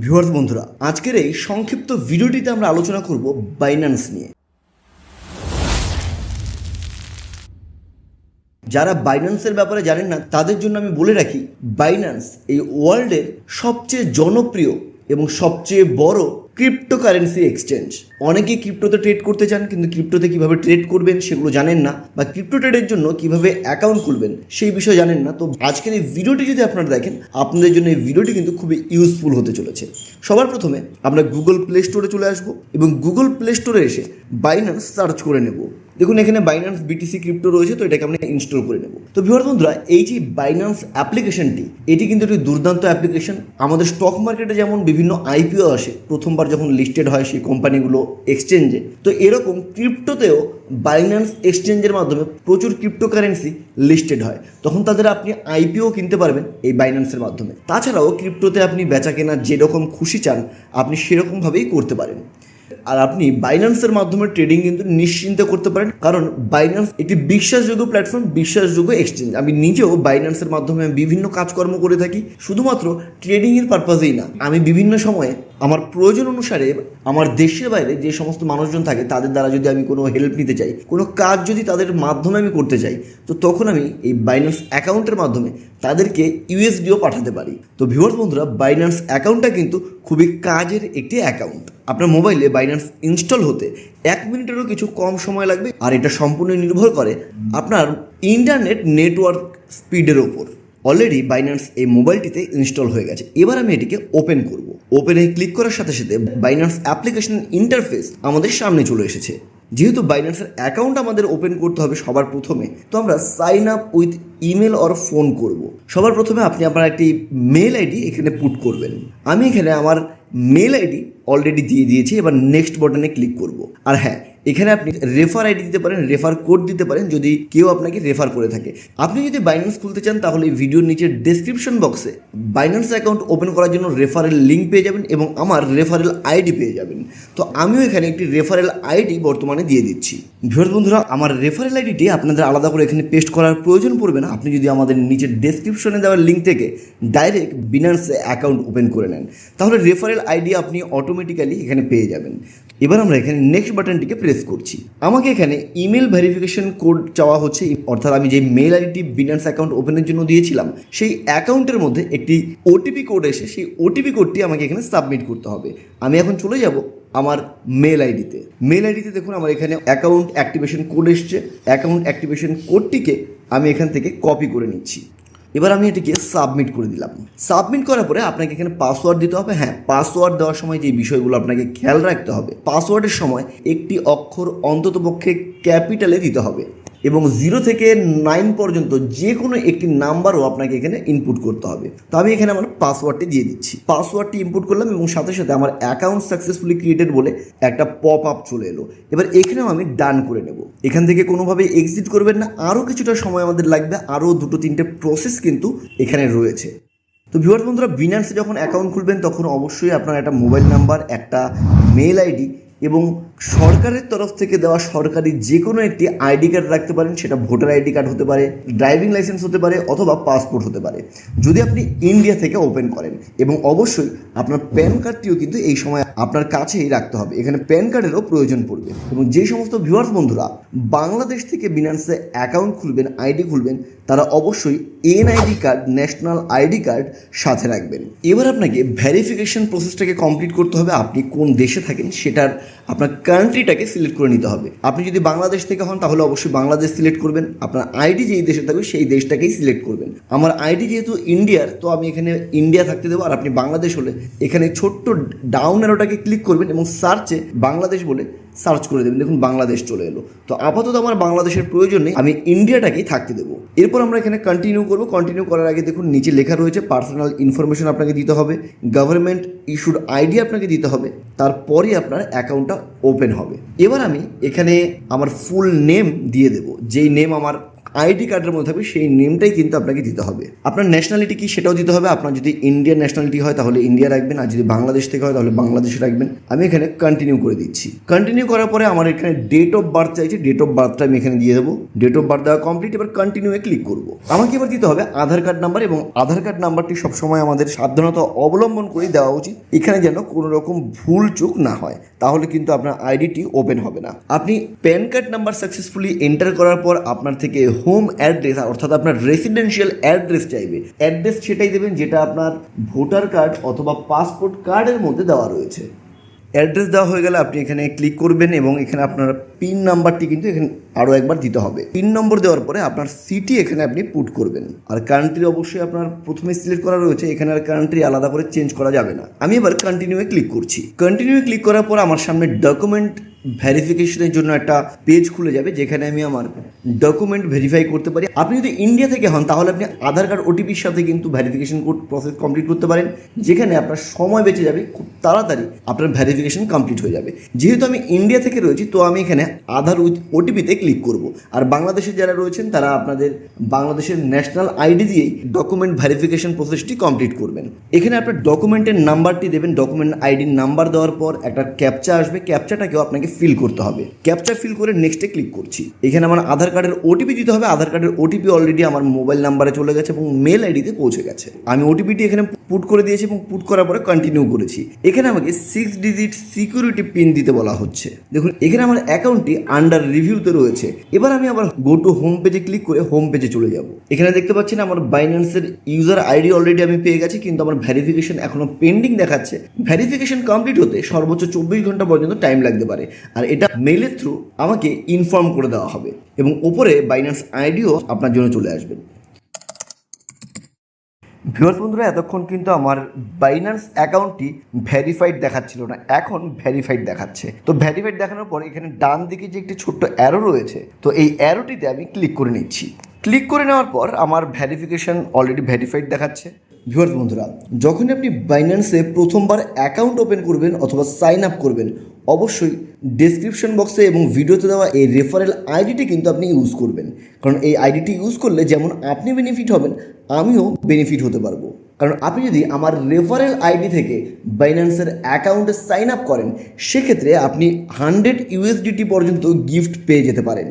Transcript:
Viewers বন্ধুরা, আজকের এই সংক্ষিপ্ত ভিডিওটিতে আমরা আলোচনা করব বাইন্যান্স নিয়ে। যারা বাইন্যান্সের ব্যাপারে জানেন না তাদের জন্য আমি বলে রাখি, বাইন্যান্স এই ওয়ার্ল্ডের সবচেয়ে জনপ্রিয় এবং সবচেয়ে বড় ক্রিপ্টোকারেন্সি এক্সচেঞ্জ। অনেকেই ক্রিপ্টোতে ট্রেড করতে চান, কিন্তু ক্রিপ্টোতে কীভাবে ট্রেড করবেন সেগুলো জানেন না, বা ক্রিপ্টো ট্রেডের জন্য কীভাবে অ্যাকাউন্ট খুলবেন সেই বিষয়ে জানেন না। তো আজকের এই ভিডিওটি যদি আপনারা দেখেন, আপনাদের জন্য এই ভিডিওটি কিন্তু খুবই ইউজফুল হতে চলেছে। সবার প্রথমে আমরা গুগল প্লে স্টোরে চলে আসবো এবং গুগল প্লে স্টোরে এসে বাইন্যান্স সার্চ করে নেব। দেখুন এখানে বাইন্যান্স বিটিসি ক্রিপ্টো রয়েছে, তো এটাকে আমরা ইনস্টল করে নেব। তো ভিউয়ার্স বন্ধুরা, এই যে বাইন্যান্স অ্যাপ্লিকেশনটি, এটি কিন্তু একটি দুর্দান্ত অ্যাপ্লিকেশন। আমাদের স্টক মার্কেটে যেমন বিভিন্ন আইপিও আসে প্রথমবার যখন লিস্টেড হয় সেই কোম্পানিগুলো এক্সচেঞ্জে, তো এরকম ক্রিপ্টোতেও বাইন্যান্স এক্সচেঞ্জের মাধ্যমে প্রচুর ক্রিপ্টোকারেন্সি লিস্টেড হয়, তখন তাদের আপনি আইপিও কিনতে পারবেন এই বাইন্যান্সের মাধ্যমে। তাছাড়াও ক্রিপ্টোতে আপনি বেচা কেনা যেরকম খুশি চান আপনি সেরকমভাবেই করতে পারেন। আর আপনি বাইন্যান্সের মাধ্যমে ট্রেডিং কিন্তু নিশ্চিন্তে করতে পারেন, কারণ বাইন্যান্স একটি বিশ্বাসযোগ্য প্ল্যাটফর্ম, বিশ্বাসযোগ্য এক্সচেঞ্জ। আমি নিজেও বাইন্যান্সের মাধ্যমে বিভিন্ন কাজকর্ম করে থাকি, শুধুমাত্র ট্রেডিংয়ের পারপাজেই না। আমি বিভিন্ন সময়ে আমার প্রয়োজন অনুসারে আমার দেশের বাইরে যে সমস্ত মানুষজন থাকে তাদের দ্বারা যদি আমি কোনো হেল্প নিতে চাই, কোনো কাজ যদি তাদের মাধ্যমে আমি করতে চাই, তো তখন আমি এই বাইন্যান্স অ্যাকাউন্টের মাধ্যমে তাদেরকে ইউএসডিও পাঠাতে পারি। তো ভিউয়ার্স বন্ধুরা, বাইন্যান্স অ্যাকাউন্টটা কিন্তু খুবই কাজের একটি অ্যাকাউন্ট। আপনার মোবাইলে বাইন্যান্স ইনস্টল হতে 1 মিনিটেরও কিছু কম সময় লাগবে, আর এটা সম্পূর্ণ নির্ভর করে আপনার ইন্টারনেট নেটওয়ার্ক স্পিডের ওপর। অলরেডি বাইন্যান্স এই মোবাইলটিতে ইনস্টল হয়ে গেছে। এবার আমি এটিকে ওপেন করব। ওপেনে ক্লিক করার সাথে সাথে বাইন্যান্স অ্যাপ্লিকেশন ইন্টারফেস আমাদের সামনে চলে এসেছে। যেহেতু বাইন্যান্সের অ্যাকাউন্ট আমাদের ওপেন করতে হবে সবার প্রথমে, তো আমরা sign up with email or phone করব। সবার প্রথমে আপনি আপনার একটি মেল আইডি এখানে পুট করবেন। আমি এখানে আমার মেল আইডি অলরেডি দিয়ে দিয়েছি। এবার নেক্সট বাটনে ক্লিক করব। আর হ্যাঁ, এখানে আপনি রেফার আইডি দিতে পারেন, রেফার কোড দিতে পারেন যদি কেউ আপনাকে রেফার করে থাকে। আপনি যদি বাইন্যান্স খুলতে চান তাহলে এই ভিডিওর নিচের ডেসক্রিপশন বক্সে বাইন্যান্স অ্যাকাউন্ট ওপেন করার জন্য রেফারেল লিঙ্ক পেয়ে যাবেন এবং আমার রেফারেল আইডি পেয়ে যাবেন। তো আমিও এখানে একটি রেফারেল আইডি বর্তমানে দিয়ে দিচ্ছি। ভিউয়ার্স বন্ধুরা, আমার রেফারেল আইডিটি আপনাদের আলাদা করে এখানে পেস্ট করার প্রয়োজন পড়বে না। আপনি যদি আমাদের নিচের ডেসক্রিপশনে দেওয়ার লিঙ্ক থেকে ডাইরেক্ট বাইন্যান্সে অ্যাকাউন্ট ওপেন করে নেন, তাহলে রেফারেল আইডি আপনি অটোমেটিক্যালি এখানে পেয়ে যাবেন। এবার আমরা এখানে নেক্সট বাটনটিকে প্রেস করছি। আমাকে এখানে ইমেল ভেরিফিকেশন কোড চাওয়া হচ্ছে, অর্থাৎ আমি যে মেল আইডিটি বাইন্যান্স অ্যাকাউন্ট ওপেনের জন্য দিয়েছিলাম সেই অ্যাকাউন্টের মধ্যে একটি ওটিপি কোড এসে সেই ওটিপি কোডটি আমাকে এখানে সাবমিট করতে হবে। আমি এখন চলে যাব আমার মেল আইডিতে। মেল আইডিতে দেখুন আমার এখানে অ্যাকাউন্ট অ্যাক্টিভেশন কোড এসছে। অ্যাকাউন্ট অ্যাক্টিভেশন কোডটিকে আমি এখান থেকে কপি করে নিচ্ছি। এবার আমি এটিকে সাবমিট করে দিলাম। সাবমিট করার পরে আপনাকে এখানে পাসওয়ার্ড দিতে হবে। হ্যাঁ, পাসওয়ার্ড দেওয়ার সময় যে বিষয়গুলো আপনাকে খেয়াল রাখতে হবে, পাসওয়ার্ডের সময় একটি অক্ষর অন্ততপক্ষে ক্যাপিটালে দিতে হবে এবং 0 থেকে 9 পর্যন্ত যে কোনো একটি নাম্বারও আপনাকে এখানে ইনপুট করতে হবে। তো আমি এখানে আমার পাসওয়ার্ডটি দিয়ে দিচ্ছি। পাসওয়ার্ডটি ইনপুট করলাম এবং সাথে সাথে আমার অ্যাকাউন্ট সাকসেসফুলি ক্রিয়েটেড বলে একটা পপ আপ চলে এলো। এবার এখানেও আমি ডান করে নেব। এখান থেকে কোনোভাবে এক্সিট করবেন না, আরও কিছুটা সময় আমাদের লাগবে, আরও 2-3টে প্রসেস কিন্তু এখানে রয়েছে। তো ভিউয়ার্স বন্ধুরা, বাইন্যান্সে যখন অ্যাকাউন্ট খুলবেন তখন অবশ্যই আপনার একটা মোবাইল নাম্বার, একটা মেল আইডি এবং সরকারের তরফ থেকে দেওয়া সরকারি যে কোনো একটি আইডি কার্ড রাখতে পারেন। সেটা ভোটার আইডি কার্ড হতে পারে, ড্রাইভিং লাইসেন্স হতে পারে, অথবা পাসপোর্ট হতে পারে যদি আপনি ইন্ডিয়া থেকে ওপেন করেন। এবং অবশ্যই আপনার প্যান কার্ডটিও কিন্তু এই সময় আপনার কাছেই রাখতে হবে। এখানে প্যান কার্ডেরও প্রয়োজন পড়বে। এবং যে সমস্ত ভিউয়ার্স বন্ধুরা বাংলাদেশ থেকে বাইন্যান্সে অ্যাকাউন্ট খুলবেন, আইডি খুলবেন, তারা অবশ্যই NID card, national ID card সাথে রাখবেন। এবার আপনাকে ভেরিফিকেশন প্রসেসটাকে কমপ্লিট করতে হবে। আপনি কোন দেশে থাকেন সেটার আপনার কান্ট্রিটাকে সিলেক্ট করে নিতে হবে। আপনি যদি বাংলাদেশ থেকে হন তাহলে অবশ্যই বাংলাদেশ সিলেক্ট করবেন। আপনার আইডি যেই দেশে থাকবে সেই দেশটাকেই সিলেক্ট করবেন। আমার আইডি যেহেতু ইন্ডিয়ার, তো আমি এখানে ইন্ডিয়া থাকতে দেবো। আর আপনি বাংলাদেশ হলে এখানে ছোট্ট ডাউন অ্যারোটাকে ক্লিক করবেন এবং সার্চে বাংলাদেশ বলে সার্চ করে দেবেন। দেখুন বাংলাদেশ চলে এলো। তো আপাতত আমার বাংলাদেশের প্রয়োজন নেই, আমি ইন্ডিয়াটাকেই থাকতে দেবো। এরপর আমরা এখানে কন্টিনিউ করবো। কন্টিনিউ করার আগে দেখুন নিচে লেখা রয়েছে পার্সোনাল ইনফরমেশন আপনাকে দিতে হবে, গভর্নমেন্ট ইস্যুড আইডি আপনাকে দিতে হবে, তারপরই আপনার অ্যাকাউন্টটা ওপেন হবে। এবার আমি এখানে আমার ফুল নেম দিয়ে দেবো, যেই নেম আমার আইডি কার্ডের মধ্যে থাকবে সেই নেমটাই কিন্তু আপনাকে দিতে হবে। আপনার ন্যাশনালিটি কি সেটাও দিতে হবে। আপনার যদি ইন্ডিয়ান ন্যাশনালিটি হয় তাহলে ইন্ডিয়া রাখবেন, আর যদি বাংলাদেশ থেকে হয় তাহলে বাংলাদেশ রাখবেন। আমি এখানে কন্টিনিউ করে দিচ্ছি। কন্টিনিউ করার পরে আমার এখানে ডেট অফ বার্থ চাইছে, ডেট অফ বার্থটা আমি এখানে দিয়ে দেবো। ডেট অফ বার্থ দেওয়া কমপ্লিট। এবার কন্টিনিউয়ে ক্লিক করবো। আমাকে এবার দিতে হবে আধার কার্ড নাম্বার, এবং আধার কার্ড নাম্বারটি সবসময় আমাদের সাবধানতা অবলম্বন করেই দেওয়া উচিত, এখানে যেন কোনো রকম ভুল চুক না হয়, তাহলে কিন্তু আপনার আইডিটি ওপেন হবে না। আপনি pan card number successfully enter করার পর আপনার থেকে হোম অ্যাড্রেস অর্থাৎ আপনার রেসিডেন্সিয়াল অ্যাড্রেস চাইবে। অ্যাড্রেস সেটাই দেবেন যেটা আপনার ভোটার কার্ড অথবা পাসপোর্ট কার্ডের মধ্যে দেওয়া রয়েছে। অ্যাড্রেস দেওয়া হয়ে গেলে আপনি এখানে ক্লিক করবেন এবং এখানে আপনার পিন নাম্বারটি কিন্তু এখানে আরও একবার দিতে হবে। পিন নম্বর দেওয়ার পরে আপনার সিটি এখানে আপনি পুট করবেন। আর কান্ট্রি অবশ্যই আপনার প্রথমে সিলেক্ট করা রয়েছে, এখানে আর কান্ট্রি আলাদা করে চেঞ্জ করা যাবে না। আমি এবার কন্টিনিউয়ে ক্লিক করছি। কন্টিনিউয়ে ক্লিক করার পর আমার সামনে ডকুমেন্ট ভেরিফিকেশনের জন্য একটা পেজ খুলে যাবে, যেখানে আমি আমার ডকুমেন্ট ভেরিফাই করতে পারি। আপনি যদি ইন্ডিয়া থেকে হন তাহলে আপনি আধার কার্ড ওটিপির সাথে কিন্তু ভেরিফিকেশন প্রসেস কমপ্লিট করতে পারেন, যেখানে আপনার সময় বেঁচে যাবে, খুব তাড়াতাড়ি আপনার ভেরিফিকেশন কমপ্লিট হয়ে যাবে। যেহেতু আমি ইন্ডিয়া থেকে রয়েছি তো আমি এখানে আধার উইথ ওটিপিতে ক্লিক করব। আর বাংলাদেশে যারা রয়েছেন তারা আপনাদের বাংলাদেশের ন্যাশনাল আইডি দিয়েই ডকুমেন্ট ভেরিফিকেশন প্রসেসটি কমপ্লিট করবেন। এখানে আপনার ডকুমেন্টের নাম্বারটি দেবেন। ডকুমেন্ট আইডির নাম্বার দেওয়ার পর একটা ক্যাপচা আসবে, ক্যাপচাটাকেও আপনাকে ফিল করতে হবে। ক্যাপচা ফিল করে নেক্সটে ক্লিক করছি। এখানে আমার আধার কার্ডের ওটিপি দিতে হবে। আধার কার্ডের ওটিপি অলরেডি আমার মোবাইল নাম্বারে চলে গেছে এবং মেল আইডিতে পৌঁছে গেছে। আমি ওটিপিটি এখানে পুট করে দিয়েছি এবং পুট করার পরে কন্টিনিউ করেছি। এখানে আমাকে 6 ডিজিট সিকিউরিটি পিন দিতে বলা হচ্ছে। দেখুন এখানে আমার অ্যাকাউন্টটি আন্ডার রিভিউতে রয়েছে। এবার আমি আবার গো টু হোম পেজে ক্লিক করে হোম পেজে চলে যাব। এখানে দেখতে পাচ্ছেন আমার বাইন্যান্সের ইউজার আইডি অলরেডি আমি পেয়ে গেছি, কিন্তু আমার ভেরিফিকেশন এখনো পেন্ডিং দেখাচ্ছে। ভেরিফিকেশন কমপ্লিট হতে সর্বোচ্চ 24 ঘন্টা পর্যন্ত টাইম লাগতে পারে, আর এটা মেলের থ্রু আমাকে ইনফর্ম করে দেওয়া হবে এবং ওপরে বাইন্যান্স আইডিও আপনার জন্য চলে আসবে। ভিউয়ার্স বন্ধুরা, এতক্ষণ কিন্তু আমার বাইন্যান্স অ্যাকাউন্টটি ভেরিফাইড দেখাচ্ছিল না, এখন ভেরিফাইড দেখাচ্ছে। তো ভেরিফাইড দেখানোর পর এখানে ডান দিকে যে একটি ছোট্ট অ্যারো রয়েছে, তো এই অ্যারোটিতে আমি ক্লিক করে নিচ্ছি। ক্লিক করে নেওয়ার পর আমার ভেরিফিকেশন অলরেডি ভেরিফাইড দেখাচ্ছে। ভিউয়ার্স বন্ধুরা, যখনই আপনি বাইন্যান্সে প্রথমবার অ্যাকাউন্ট ওপেন করবেন অথবা সাইন আপ করবেন, অবশ্যই ডেসক্রিপশন বক্সে এবং ভিডিওতে দেওয়া এই রেফারেল আইডিটি কিন্তু আপনি ইউজ করবেন। কারণ এই আইডিটি ইউজ করলে যেমন আপনি বেনিফিট হবেন, আমিও বেনিফিট হতে পারবো। কারণ আপনি যদি আমার রেফারেল আইডি থেকে বাইন্যান্সের অ্যাকাউন্টে সাইন আপ করেন, সেক্ষেত্রে আপনি 100 USDT পর্যন্ত গিফট পেয়ে যেতে পারেন।